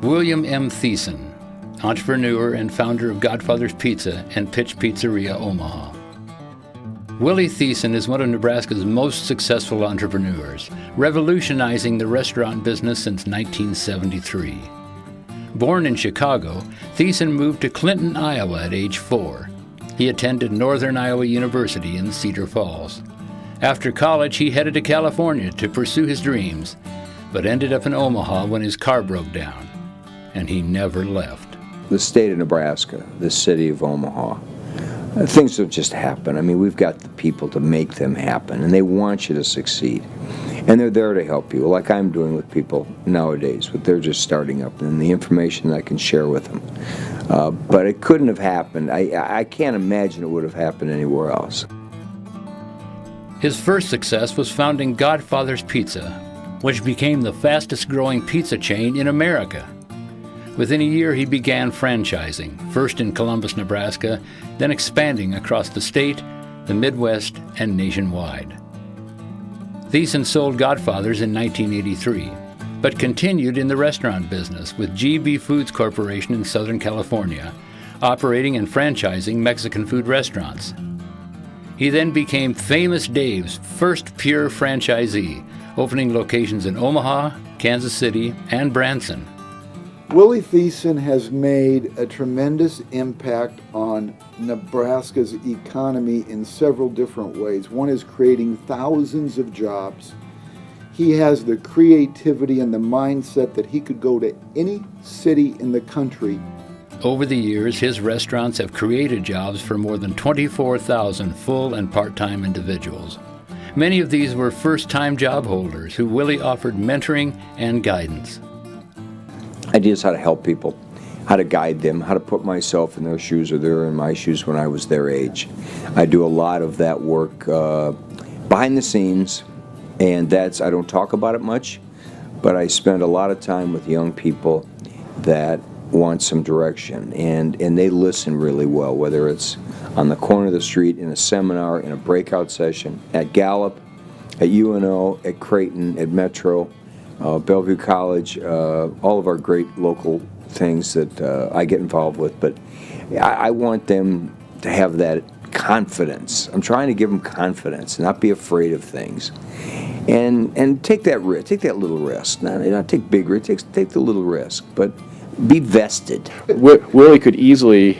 William M. Theisen, entrepreneur and founder of Godfather's Pizza and Pitch Pizzeria, Omaha. Willy Theisen is one of Nebraska's most successful entrepreneurs, revolutionizing the restaurant business since 1973. Born in Chicago, Theisen moved to Clinton, Iowa at age 4. He attended Northern Iowa University in Cedar Falls. After college, he headed to California to pursue his dreams, but ended up in Omaha when his car broke down, and he never left. The state of Nebraska, the city of Omaha, things don't just happen. I mean, we've got the people to make them happen, and they want you to succeed. And they're there to help you, like I'm doing with people nowadays, but they're just starting up, and the information that I can share with them. But it couldn't have happened. I can't imagine it would have happened anywhere else. His first success was founding Godfather's Pizza, which became the fastest-growing pizza chain in America. Within a year, he began franchising, first in Columbus, Nebraska, then expanding across the state, the Midwest, and nationwide. Theisen sold Godfather's in 1983, but continued in the restaurant business with GB Foods Corporation in Southern California, operating and franchising Mexican food restaurants. He then became Famous Dave's first pure franchisee, opening locations in Omaha, Kansas City, and Branson. Willy Theisen has made a tremendous impact on Nebraska's economy in several different ways. One is creating thousands of jobs. He has the creativity and the mindset that he could go to any city in the country. Over the years, his restaurants have created jobs for more than 24,000 full and part-time individuals. Many of these were first-time job holders who Willy offered mentoring and guidance. Ideas how to help people, how to guide them, how to put myself in their shoes or they're in my shoes when I was their age. I do a lot of that work behind the scenes, and I don't talk about it much, but I spend a lot of time with young people that want some direction, and they listen really well, whether it's on the corner of the street, in a seminar, in a breakout session, at Gallup, at UNO, at Creighton, at Metro, Bellevue College, all of our great local things that I get involved with. But I want them to have that confidence. I'm trying to give them confidence, not be afraid of things, and take that risk, take that little risk. Not take big risk, take the little risk, but be vested. Willy could easily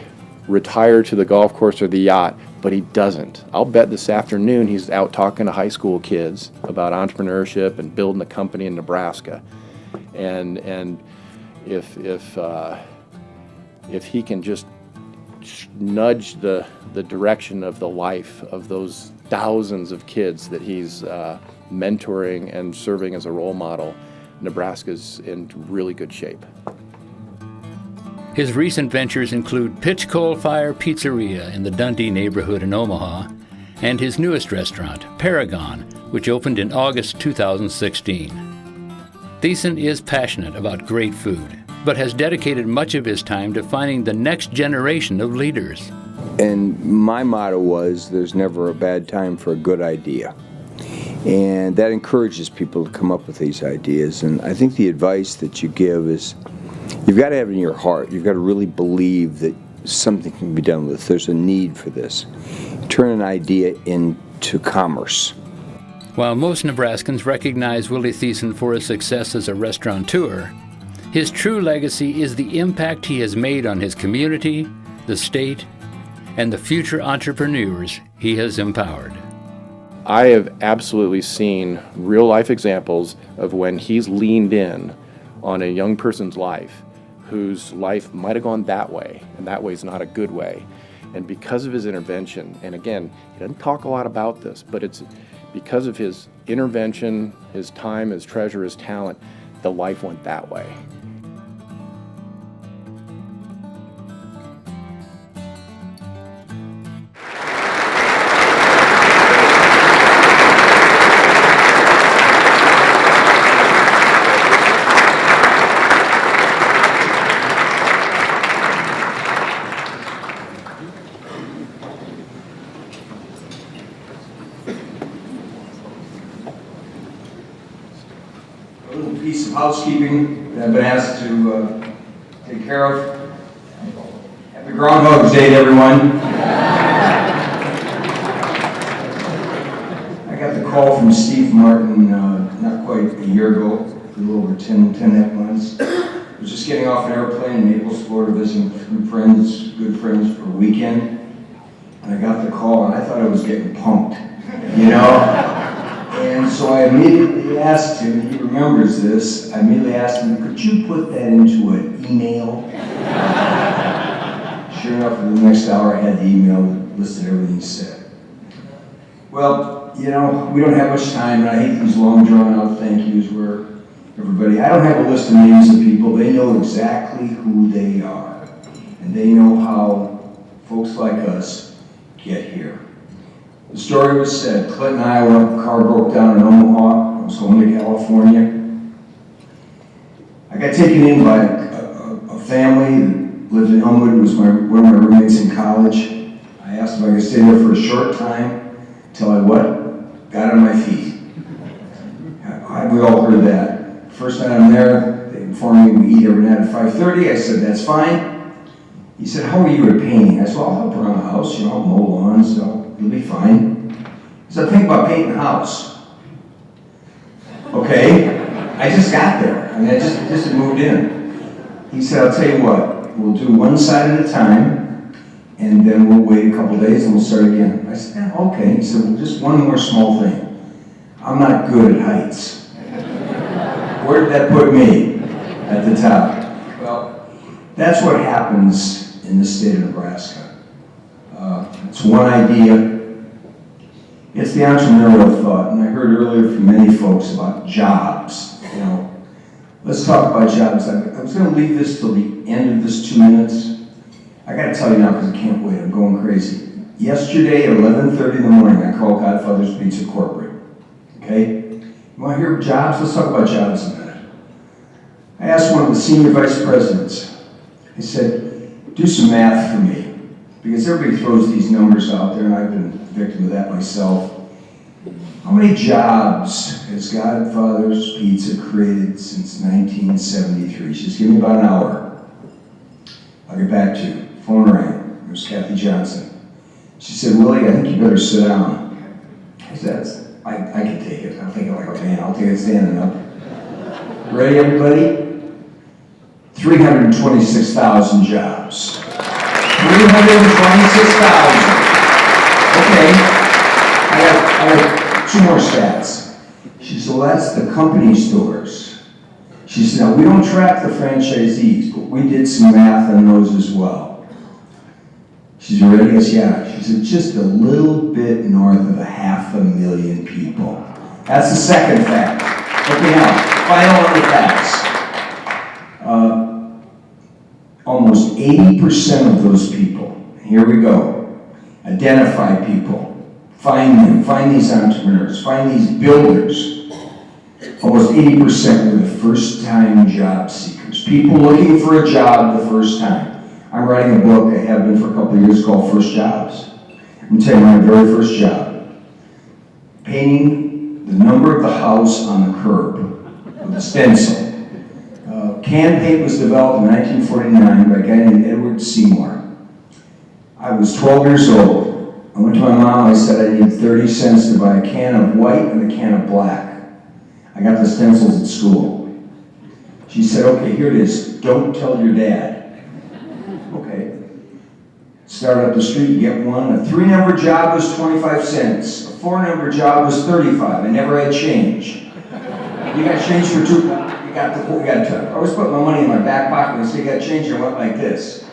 retire to the golf course or the yacht, but he doesn't. I'll bet this afternoon he's out talking to high school kids about entrepreneurship and building a company in Nebraska. And if he can just nudge the direction of the life of those thousands of kids that he's mentoring and serving as a role model, Nebraska's in really good shape. His recent ventures include Pitch Coal Fire Pizzeria in the Dundee neighborhood in Omaha, and his newest restaurant, Paragon, which opened in August 2016. Theisen is passionate about great food, but has dedicated much of his time to finding the next generation of leaders. And my motto was, there's never a bad time for a good idea. And that encourages people to come up with these ideas. And I think the advice that you give is, you've got to have it in your heart. You've got to really believe that something can be done with this. There's a need for this. Turn an idea into commerce. While most Nebraskans recognize Willy Theisen for his success as a restaurateur, his true legacy is the impact he has made on his community, the state, and the future entrepreneurs he has empowered. I have absolutely seen real-life examples of when he's leaned in on a young person's life whose life might have gone that way, and that way is not a good way. And because of his intervention, and again, he doesn't talk a lot about this, but it's because of his intervention, his time, his treasure, his talent, the life went that way. A little piece of housekeeping. I've been asked to take care of. Happy Groundhog's Day, everyone. I got the call from Steve Martin not quite a year ago, a little over 10 months. I was just getting off an airplane in Naples, Florida, visiting good friends for a weekend. And I got the call, and I thought I was getting punked, you know? And so I immediately asked him, he remembers this, I immediately asked him, could you put that into an email? Sure enough, for the next hour, I had the email that listed everything he said. Well, you know, we don't have much time, and I hate these long, drawn-out thank yous where everybody, I don't have a list of names of people, they know exactly who they are. And they know how folks like us get here. The story was said, Clinton, Iowa, car broke down in Omaha. I was home to California. I got taken in by a family that lived in Elmwood. It was one of my roommates in college. I asked if I could stay there for a short time until I what? Got on my feet. We all heard that. First night I'm there, they informed me we eat every night at 5:30. I said, that's fine. He said, how are you at painting? I said, well, I'll help around the house, you know, I'll mow lawns, so it'll be fine. He said, think about painting the house. Okay, I just got there. I mean, I just moved in. He said, I'll tell you what, we'll do one side at a time, and then we'll wait a couple days and we'll start again. I said, yeah, okay. He said, well, just one more small thing. I'm not good at heights. Where did that put me? At the top. Well, that's what happens in the state of Nebraska. It's one idea. It's the entrepreneurial thought, and I heard earlier from many folks about jobs. You know, let's talk about jobs. I was going to leave this till the end of this 2 minutes. I got to tell you now because I can't wait. I'm going crazy. Yesterday at 11:30 in the morning, I called Godfather's Pizza Corporate. Okay? You want to hear jobs? Let's talk about jobs in a minute. I asked one of the senior vice presidents. I said, do some math for me, because everybody throws these numbers out there, and I've been a victim of that myself. How many jobs has Godfather's Pizza created since 1973? Just give me about an hour. I'll get back to you. Phone rang. It was Kathy Johnson. She said, Willie, I think you better sit down. I said, I can take it. I'm thinking like a man. I'll take it standing up. Ready, everybody? 326,000 jobs. 326,000. Okay. I have two more stats. She said, well, that's the company stores. She said, now we don't track the franchisees, but we did some math on those as well. She said, ready? I said, yeah. She said, just a little bit north of 500,000 people. That's the second fact. Okay, now, final other facts. Almost 80% of those people, here we go, identify people, find them, find these entrepreneurs, find these builders. Almost 80% were the first-time job seekers, people looking for a job the first time. I'm writing a book, I have been for a couple of years, called First Jobs. I'm going to tell you my very first job. Painting the number of the house on the curb with a stencil. Can paint was developed in 1949 by a guy named Edward Seymour. I was 12 years old. I went to my mom, I said I need 30 cents to buy a can of white and a can of black. I got the stencils at school. She said, okay, here it is. Don't tell your dad. Okay. Started up the street, get one. A 3-number job was 25 cents. A 4-number job was 35. I never had change. You got change for two. I always put my money in my back pocket and say, you got change, I went like this.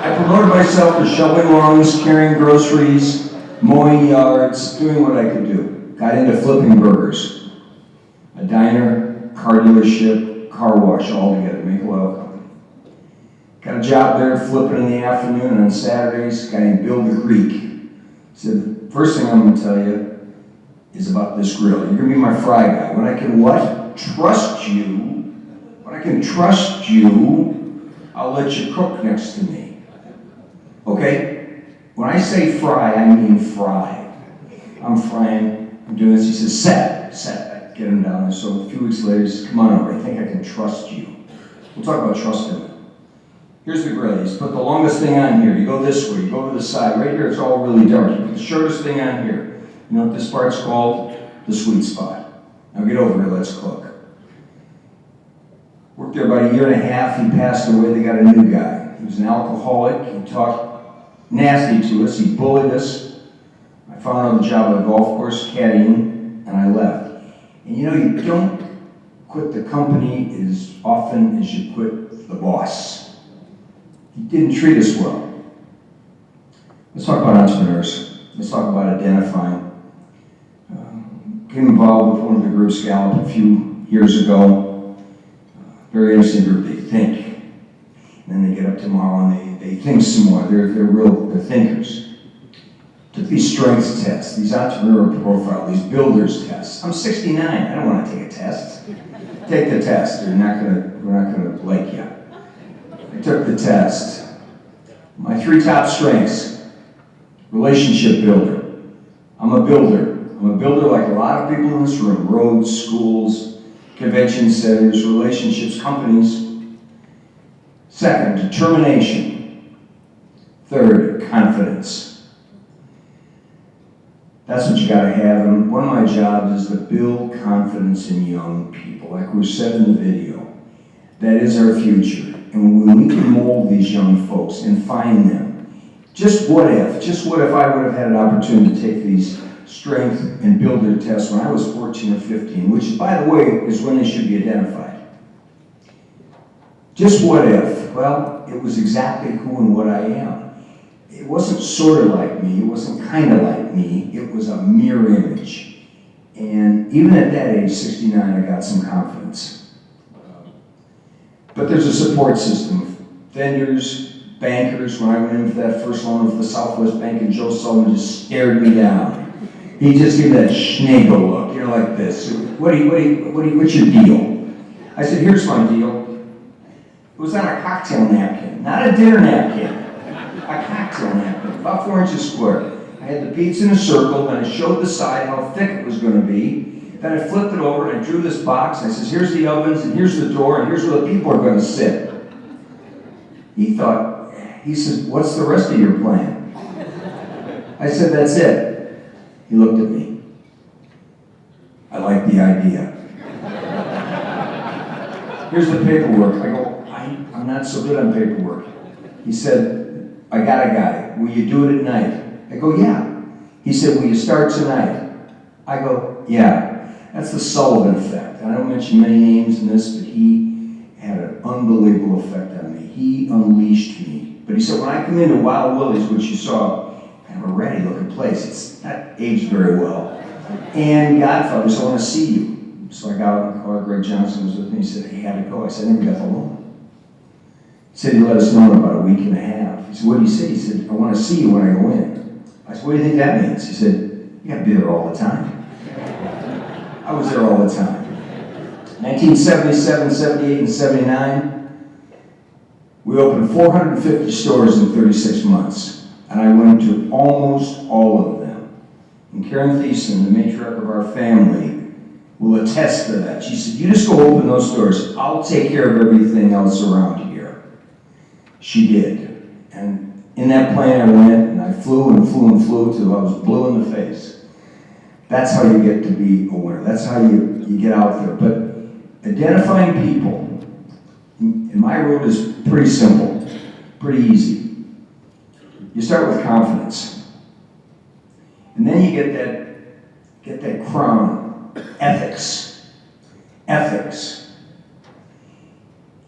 I promoted myself as shoveling lawns, carrying groceries, mowing yards, doing what I could do. Got into flipping burgers. A diner, car dealership, car wash all together, make a oil company. Got a job there flipping in the afternoon, and on Saturdays, a guy named Bill the Greek. He said, the first thing I'm going to tell you is about this grill. You're going to be my fry guy. When I can what? Trust you. When I can trust you, I'll let you cook next to me. Okay? When I say fry, I mean fry. I'm frying. I'm doing this. He says, set. get him down there. So a few weeks later, he says, come on over, I think I can trust you. We'll talk about trusting. Here's the grill. He's put the longest thing on here. You go this way, you go to the side. Right here, it's all really dark. You put the shortest thing on here. You know what this part's called? The sweet spot. Now get over here, let's cook. Worked there about a year and a half. He passed away. They got a new guy. He was an alcoholic. He talked nasty to us. He bullied us. I found another job at a golf course, caddying, and I left. And you know, you don't quit the company as often as you quit the boss. He didn't treat us well. Let's talk about entrepreneurs. Let's talk about identifying. Getting involved with one of the groups, Gallup, a few years ago. Very interesting group. They think. And then they get up tomorrow and they think some more. They're thinkers. Took these strengths tests, these entrepreneur profile, these builders tests. I'm 69. I don't want to take a test. Take the test. We're not gonna like you. I took the test. My 3 top strengths: relationship builder. I'm a builder. I'm a builder like a lot of people in this room. Roads, schools, convention centers, relationships, companies. Second, determination. Third, confidence. That's what you gotta have. And one of my jobs is to build confidence in young people. Like we said in the video, that is our future. And when we can mold these young folks and find them, just what if I would have had an opportunity to take these strength and builder tests when I was 14 or 15, which, by the way, is when they should be identified. Just what if? Well, it was exactly who and what I am. It wasn't sort of like me, it wasn't kind of like me, it was a mirror image. And even at that age, 69, I got some confidence. But there's a support system. Vendors, bankers. When I went in for that first loan with the Southwest Bank, and Joe Sullivan just stared me down. He just gave me that Schneegel look, you know, like this. What's your deal? I said, here's my deal. It was on a cocktail napkin, not a dinner napkin. A cocktail napkin, about 4 inches square. I had the pizza in a circle, and I showed the side how thick it was going to be. Then I flipped it over, and I drew this box. I says, here's the ovens, and here's the door, and here's where the people are going to sit. He says, what's the rest of your plan? I said, that's it. He looked at me. I like the idea. Here's the paperwork. I go, I'm not so good on paperwork. He said, I got a guy. Will you do it at night? I go, yeah. He said, will you start tonight? I go, yeah. That's the Sullivan effect. I don't mention many names in this, but he had an unbelievable effect on me. He unleashed me. But he said, when I come into Wild Willy's, which you saw, kind of a ratty looking place. It's not aged very well. And Godfather said, I want to see you. So I got out in the car. Greg Johnson was with me. He said, hey, how'd it go? I said, I never got the loan. He said, he let us know in about a week and a half. He said, what do you say? He said, I want to see you when I go in. I said, what do you think that means? He said, you got to be there all the time. I was there all the time. 1977, 78, and 79, we opened 450 stores in 36 months. And I went to almost all of them. And Karen Theisen, the matriarch of our family, will attest to that. She said, you just go open those stores. I'll take care of everything else around here. She did. And in that plane I went, and I flew and flew and flew till I was blue in the face. That's how you get to be a winner. That's how you get out there. But identifying people, and my route is pretty simple, pretty easy. You start with confidence. And then you get that crown, ethics. Ethics.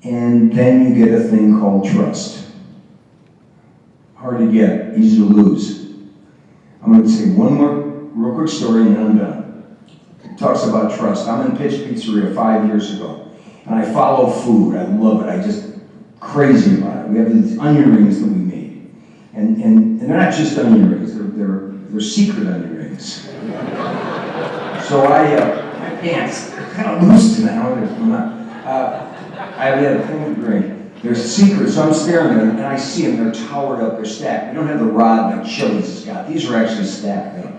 And then you get a thing called trust. Hard to get, easy to lose. I'm going to say one more real quick story and then I'm done. It talks about trust. I'm in Pitch Pizzeria 5 years ago. And I follow food. I love it. I just crazy about it. We have these onion rings that we made. And they're not just onion rings, they're secret onion rings. So my pants, they're kind of loose tonight. I have a thing to drink. They're secret, so I'm staring at them, and I see them, they're towered up, they're stacked. We don't have the rod like Chili's has got. These are actually stacked up.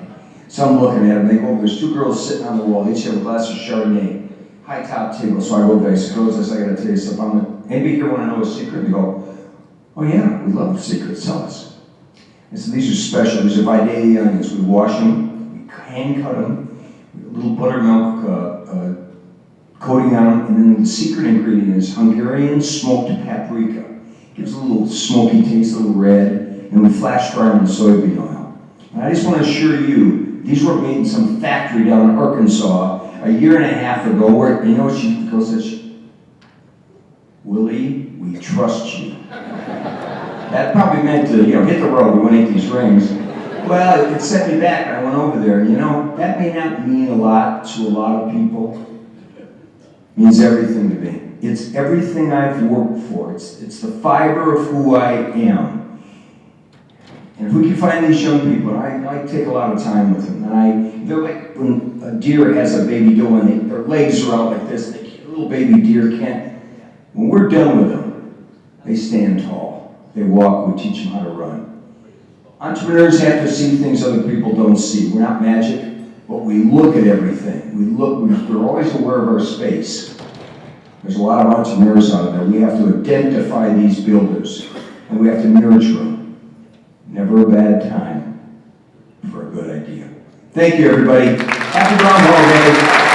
So I'm looking at them, they go over, there's two girls sitting on the wall, each have a glass of Chardonnay, high top table. So I go over there, I said, girls, I gotta tell you something. Anybody here wanna know a secret? They go, oh yeah, we love secrets, tell us. I said, these are special, these are Vidalia onions. We wash them, we hand cut them, a little buttermilk coating on them, and then the secret ingredient is Hungarian smoked paprika. Gives a little smoky taste, a little red, and we flash fry them in soybean oil. And I just want to assure you, these were made in some factory down in Arkansas a year and a half ago, where, you know what she goes, Willie, we trust you. That probably meant to, hit the road, we want to eat these rings. Well, it set me back, and I went over there, and that may not mean a lot to a lot of people. It means everything to me. It's everything I've worked for. It's the fiber of who I am. And if we can find these young people, I take a lot of time with them, and they're like when a deer has a baby doe and their legs are out like this, a little baby deer can't. When we're done with them, they stand tall. They walk, we teach them how to run. Entrepreneurs have to see things other people don't see. We're not magic, but we look at everything. We're always aware of our space. There's a lot of entrepreneurs out there. We have to identify these builders, and we have to nurture them. Never a bad time for a good idea. Thank you, everybody. Happy Groundhog Day.